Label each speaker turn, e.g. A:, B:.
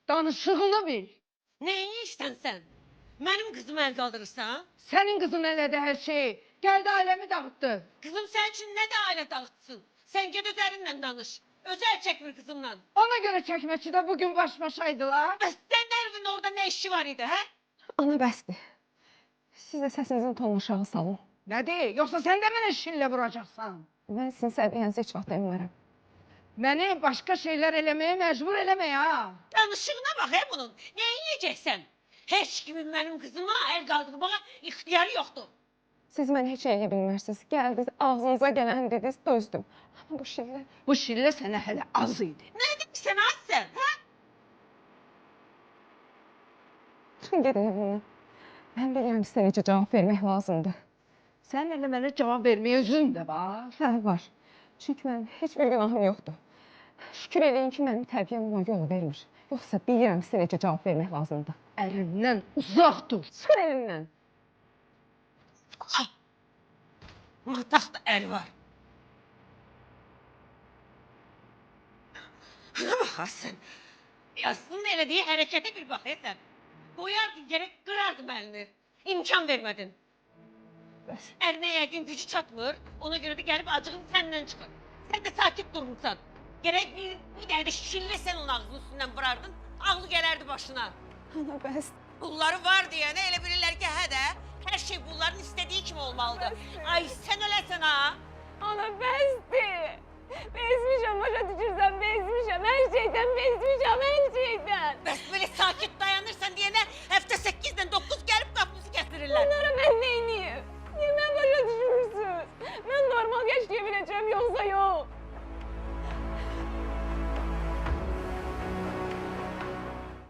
A: Danışığını bil.
B: Neyi işten sen? Benim kızımı el kaldırırsan?
A: Senin kızın elədi her şeyi. Geldi ailemi dağıttı.
B: Kızım sen için ne de aile dağıtsın? Sen git üzerinden danış. Özel çekmir kızımla.
A: Ona göre çekmekçi de bugün baş başaydılar.
B: Bəs sən Ervin orada ne işi var idi, hə?
C: Ana bəsdir. Siz də səsinizin tonunu aşağı salın.
A: Ne değil? Yoksa sen de beni şinle vuracaksan.
C: Mən sizin səviyyənizə heç vaxt enmərəm.
A: Beni başka şeyler elemeye mecbur eleme ya.
B: Danışığına bak he bunun. Ne yiyeceksen? Heç kimin benim kızıma el kaldırmaya ihtiyarı yoktu.
C: Siz məni heç eləyə bilmərsiniz. Gəldiniz, ağzınıza gələn dediniz, dözdüm. Amma bu şillə...
A: Bu şille sana hele az idi.
B: Ne demişsen az sen, hə?
C: Çıxın gedin evindən. Mən bilirəm sizə necə cavab vermək lazımdır.
A: Sen hele bana cevap vermeye özün de var.
C: Hə, var. Çünki mənim heç bir günahım yoxdur. Şükür eləyin ki, mənim tərbiyəm buna yol vermir. Yoxsa bilirəm sizə necə cavab vermək lazımdır.
A: Elimden uzak dur.
C: Çıxın elimdən.
B: Mırtaqda el var. Buna bak ha sen. Yazsın elediği harekete bir bak he sen. Koyardın gerek kırardım elini. İmkan vermedin.
C: Bəs.
B: Eline yəqin gücü çatmır. Ona göre de gelip acığını senden çıkar. Sen de sakit durmuşsan. Gerek bir tane de şille sen onun ağzının üstünden vurardın. Ağlı gelerdi başına.
C: Ana bəs.
B: Bunları var diyene elə bilirlər ki hə də. Her şey bunların istediği kimi olmalıdır. Ay sen ölesin ha.
C: Ana bəsdir. Bezmişəm, başa düşürsən, bezmişəm. Hər şeydən bezmişəm, hər şeydən.
B: Bəs böyle sakit dayanırsan diyene hafta 8'den 9 gelip kapımızı getirirler.
C: Bunları mən neyniyim? Niyə mən başa düşmürsünüz? Mən normal yaşaya biləcəm, yoxsa yox?